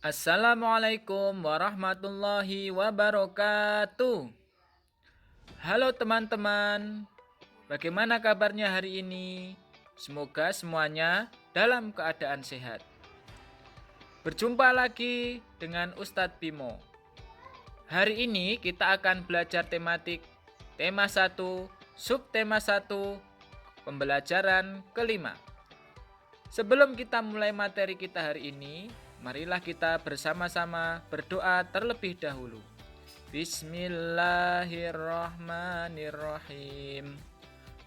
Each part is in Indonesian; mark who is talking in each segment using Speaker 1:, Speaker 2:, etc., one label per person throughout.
Speaker 1: Assalamualaikum warahmatullahi wabarakatuh. Halo teman-teman, bagaimana kabarnya hari ini? Semoga semuanya dalam keadaan sehat. Berjumpa lagi dengan Ustadz Bimo. Hari ini kita akan belajar tema 1, subtema 1, pembelajaran kelima. Sebelum kita mulai materi kita hari ini, marilah kita bersama-sama berdoa terlebih dahulu. Bismillahirrahmanirrahim.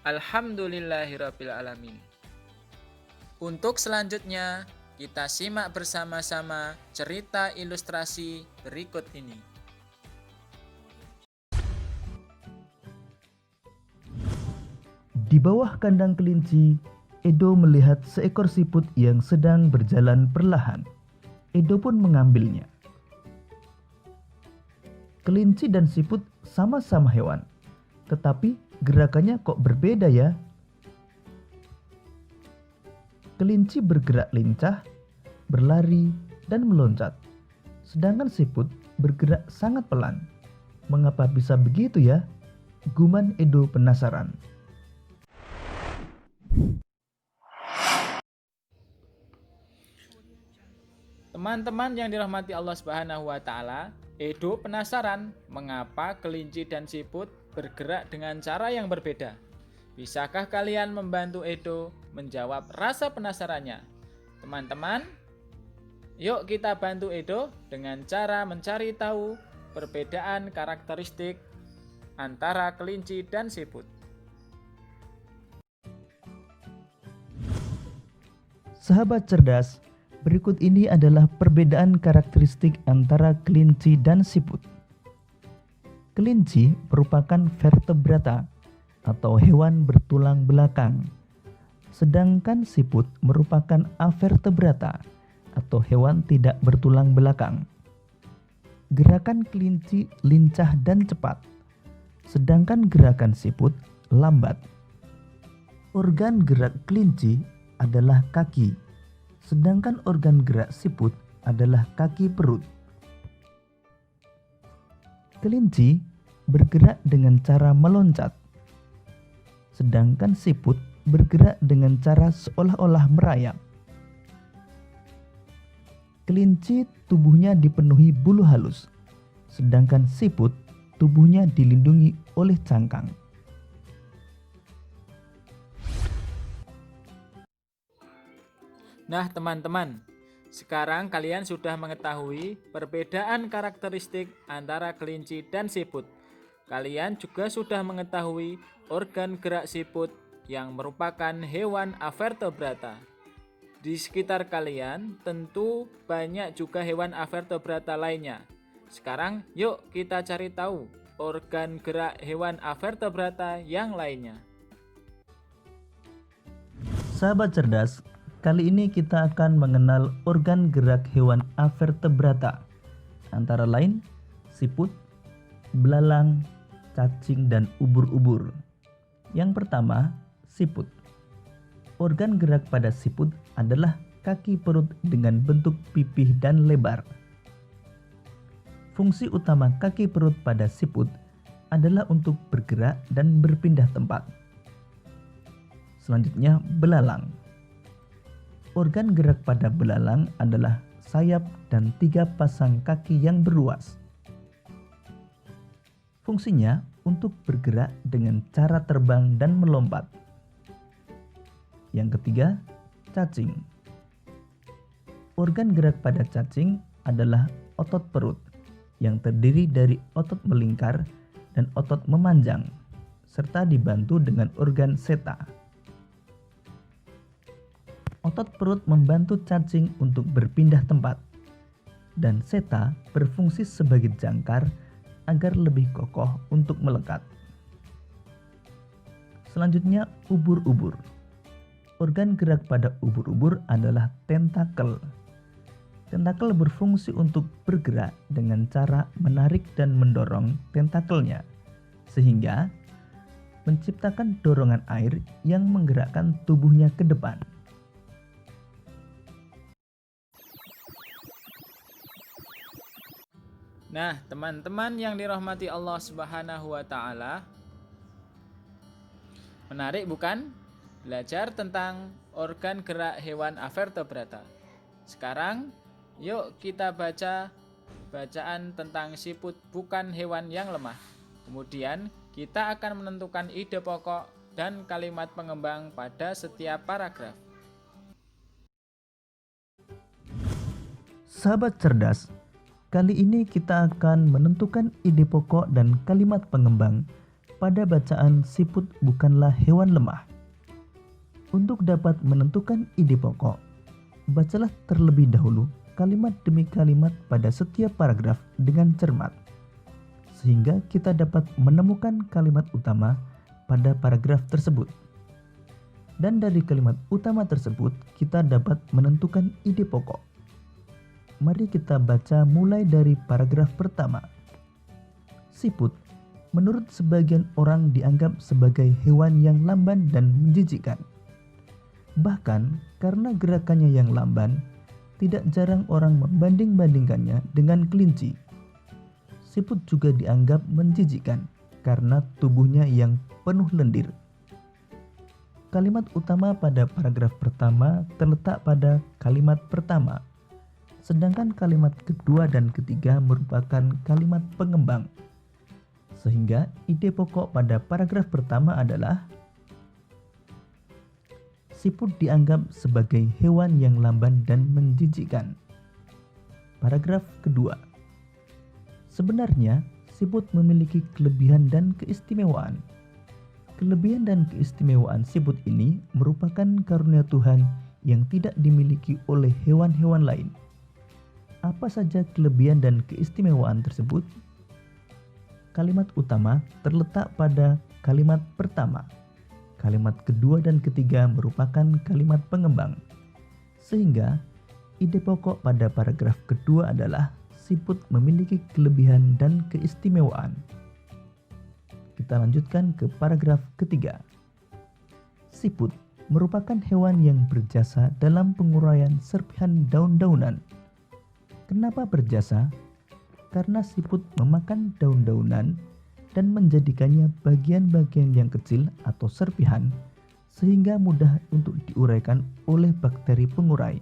Speaker 1: Alhamdulillahirabbil alamin. Untuk selanjutnya, kita simak bersama-sama cerita ilustrasi berikut ini.
Speaker 2: Di bawah kandang kelinci, Edo melihat seekor siput yang sedang berjalan perlahan. Edo pun mengambilnya. Kelinci dan siput sama-sama hewan, tetapi gerakannya kok berbeda ya? Kelinci bergerak lincah, berlari, dan meloncat. Sedangkan siput bergerak sangat pelan. Mengapa bisa begitu ya? Guman Edo penasaran.
Speaker 1: Teman-teman yang dirahmati Allah Subhanahu wa taala, Edo penasaran mengapa kelinci dan siput bergerak dengan cara yang berbeda. Bisakah kalian membantu Edo menjawab rasa penasarannya? Teman-teman, yuk kita bantu Edo dengan cara mencari tahu perbedaan karakteristik antara kelinci dan siput.
Speaker 2: Sahabat cerdas, berikut ini adalah perbedaan karakteristik antara kelinci dan siput. Kelinci merupakan vertebrata atau hewan bertulang belakang, sedangkan siput merupakan avertebrata atau hewan tidak bertulang belakang. Gerakan kelinci lincah dan cepat, sedangkan gerakan siput lambat. Organ gerak kelinci adalah kaki, sedangkan organ gerak siput adalah kaki perut. Kelinci bergerak dengan cara meloncat, sedangkan siput bergerak dengan cara seolah-olah merayap. Kelinci tubuhnya dipenuhi bulu halus, sedangkan siput tubuhnya dilindungi oleh cangkang.
Speaker 1: Nah teman-teman, sekarang kalian sudah mengetahui perbedaan karakteristik antara kelinci dan siput. Kalian juga sudah mengetahui organ gerak siput yang merupakan hewan avertebrata. Di sekitar kalian tentu banyak juga hewan avertebrata lainnya. Sekarang yuk kita cari tahu organ gerak hewan avertebrata yang lainnya.
Speaker 2: Sahabat cerdas, kali ini kita akan mengenal organ gerak hewan avertebrata, antara lain siput, belalang, cacing, dan ubur-ubur. Yang pertama, siput. Organ gerak pada siput adalah kaki perut dengan bentuk pipih dan lebar. Fungsi utama kaki perut pada siput adalah untuk bergerak dan berpindah tempat. Selanjutnya, belalang. Organ gerak pada belalang adalah sayap dan 3 pasang kaki yang berruas. Fungsinya untuk bergerak dengan cara terbang dan melompat. Yang ketiga, cacing. Organ gerak pada cacing adalah otot perut yang terdiri dari otot melingkar dan otot memanjang, serta dibantu dengan organ seta. Otot perut membantu cacing untuk berpindah tempat, dan seta berfungsi sebagai jangkar agar lebih kokoh untuk melekat. Selanjutnya, ubur-ubur. Organ gerak pada ubur-ubur adalah tentakel. Tentakel berfungsi untuk bergerak dengan cara menarik dan mendorong tentakelnya, sehingga menciptakan dorongan air yang menggerakkan tubuhnya ke depan.
Speaker 1: Nah, teman-teman yang dirahmati Allah Subhanahu wa taala, menarik bukan? Belajar tentang organ gerak hewan avertebrata. Sekarang, yuk kita baca bacaan tentang siput bukan hewan yang lemah. Kemudian, kita akan menentukan ide pokok dan kalimat pengembang pada setiap paragraf.
Speaker 2: Sahabat cerdas, kali ini kita akan menentukan ide pokok dan kalimat pengembang pada bacaan siput bukanlah hewan lemah. Untuk dapat menentukan ide pokok, bacalah terlebih dahulu kalimat demi kalimat pada setiap paragraf dengan cermat, sehingga kita dapat menemukan kalimat utama pada paragraf tersebut. Dan dari kalimat utama tersebut, kita dapat menentukan ide pokok. Mari kita baca mulai dari paragraf pertama. Siput, menurut sebagian orang dianggap sebagai hewan yang lamban dan menjijikkan. Bahkan karena gerakannya yang lamban, tidak jarang orang membanding-bandingkannya dengan kelinci. Siput juga dianggap menjijikkan karena tubuhnya yang penuh lendir. Kalimat utama pada paragraf pertama terletak pada kalimat pertama, sedangkan kalimat kedua dan ketiga merupakan kalimat pengembang. Sehingga ide pokok pada paragraf pertama adalah siput dianggap sebagai hewan yang lamban dan menjijikkan. Paragraf kedua. Sebenarnya, siput memiliki kelebihan dan keistimewaan. Kelebihan dan keistimewaan siput ini merupakan karunia Tuhan yang tidak dimiliki oleh hewan-hewan lain. Apa saja kelebihan dan keistimewaan tersebut? Kalimat utama terletak pada kalimat pertama. Kalimat kedua dan ketiga merupakan kalimat pengembang. Sehingga ide pokok pada paragraf kedua adalah siput memiliki kelebihan dan keistimewaan. Kita lanjutkan ke paragraf ketiga. Siput merupakan hewan yang berjasa dalam penguraian serpihan daun-daunan. Kenapa berjasa? Karena siput memakan daun-daunan dan menjadikannya bagian-bagian yang kecil atau serpihan sehingga mudah untuk diuraikan oleh bakteri pengurai.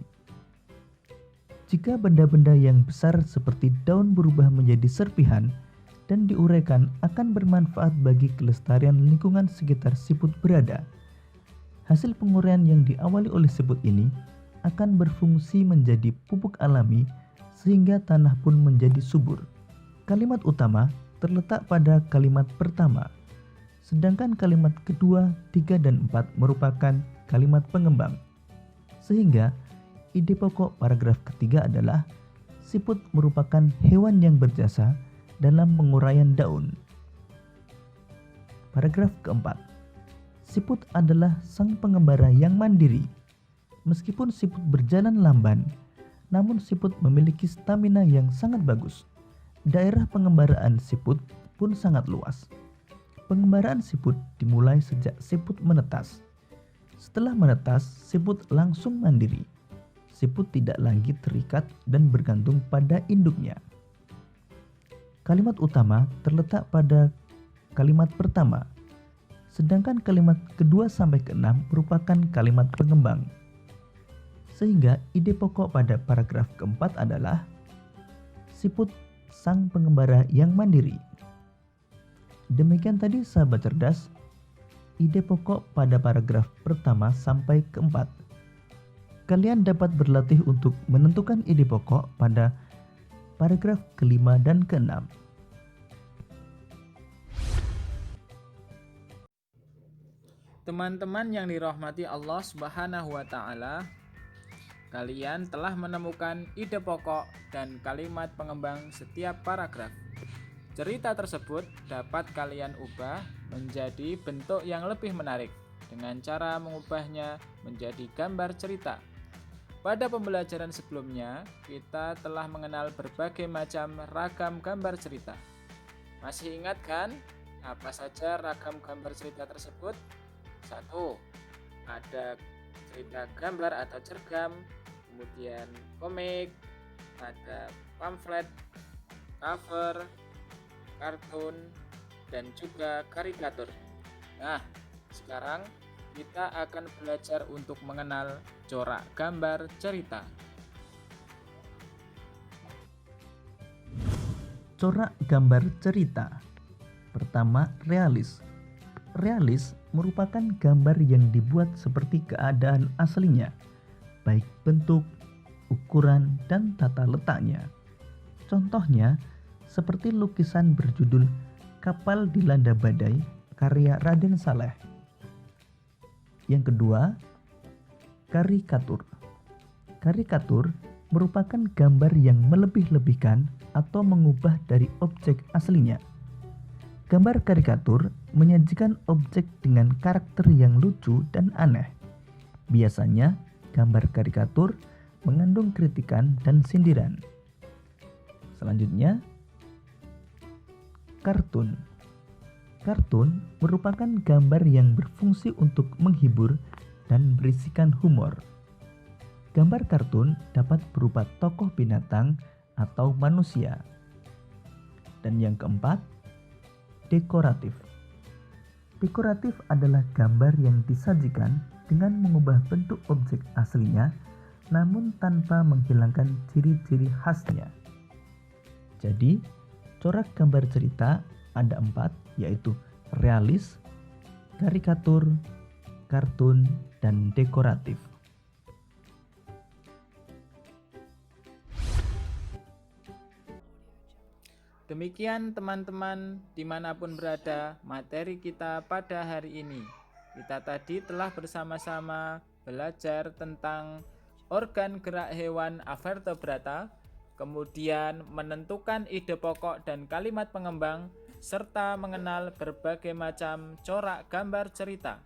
Speaker 2: Jika benda-benda yang besar seperti daun berubah menjadi serpihan dan diuraikan akan bermanfaat bagi kelestarian lingkungan sekitar siput berada. Hasil penguraian yang diawali oleh siput ini akan berfungsi menjadi pupuk alami sehingga tanah pun menjadi subur. Kalimat utama terletak pada kalimat pertama, sedangkan kalimat kedua, tiga, dan empat merupakan kalimat pengembang. Sehingga ide pokok paragraf ketiga adalah siput merupakan hewan yang berjasa dalam penguraian daun. Paragraf keempat, siput adalah sang pengembara yang mandiri. Meskipun siput berjalan lamban, namun siput memiliki stamina yang sangat bagus. Daerah pengembaraan siput pun sangat luas. Pengembaraan siput dimulai sejak siput menetas. Setelah menetas, siput langsung mandiri. Siput tidak lagi terikat dan bergantung pada induknya. Kalimat utama terletak pada kalimat pertama, sedangkan kalimat kedua sampai keenam merupakan kalimat pengembang. Sehingga ide pokok pada paragraf keempat adalah siput sang pengembara yang mandiri. Demikian tadi sahabat cerdas, ide pokok pada paragraf pertama sampai keempat. Kalian dapat berlatih untuk menentukan ide pokok pada paragraf kelima dan keenam.
Speaker 1: Teman-teman yang dirahmati Allah Subhanahu wa taala, kalian telah menemukan ide pokok dan kalimat pengembang setiap paragraf. Cerita tersebut dapat kalian ubah menjadi bentuk yang lebih menarik dengan cara mengubahnya menjadi gambar cerita. Pada pembelajaran sebelumnya, kita telah mengenal berbagai macam ragam gambar cerita. Masih ingat kan apa saja ragam gambar cerita tersebut? 1. Ada cerita gambar atau cergam, kemudian komik, ada pamflet, cover, kartun, dan juga karikatur. Nah, sekarang kita akan belajar untuk mengenal corak gambar cerita.
Speaker 2: Corak gambar cerita. Pertama, realis. Realis merupakan gambar yang dibuat seperti keadaan aslinya, baik bentuk, ukuran, dan tata letaknya. Contohnya, seperti lukisan berjudul Kapal Dilanda Badai karya Raden Saleh. Yang kedua, karikatur. Karikatur merupakan gambar yang melebih-lebihkan atau mengubah dari objek aslinya. Gambar karikatur menyajikan objek dengan karakter yang lucu dan aneh. Biasanya, gambar karikatur mengandung kritikan dan sindiran. Selanjutnya, kartun. Kartun merupakan gambar yang berfungsi untuk menghibur dan berisikan humor. Gambar kartun dapat berupa tokoh binatang atau manusia. Dan yang keempat, dekoratif. Dekoratif adalah gambar yang disajikan dengan mengubah bentuk objek aslinya namun tanpa menghilangkan ciri-ciri khasnya. Jadi, corak gambar cerita ada 4, yaitu realis, karikatur, kartun, dan dekoratif.
Speaker 1: Demikian teman-teman, dimanapun berada, materi kita pada hari ini. Kita tadi telah bersama-sama belajar tentang organ gerak hewan avertebrata, kemudian menentukan ide pokok dan kalimat pengembang, serta mengenal berbagai macam corak gambar cerita.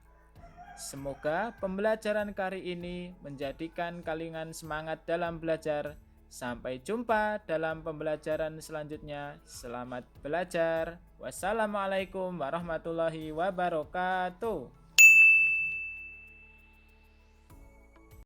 Speaker 1: Semoga pembelajaran kali ini menjadikan kalian semangat dalam belajar. Sampai jumpa dalam pembelajaran selanjutnya. Selamat belajar. Wassalamualaikum warahmatullahi wabarakatuh.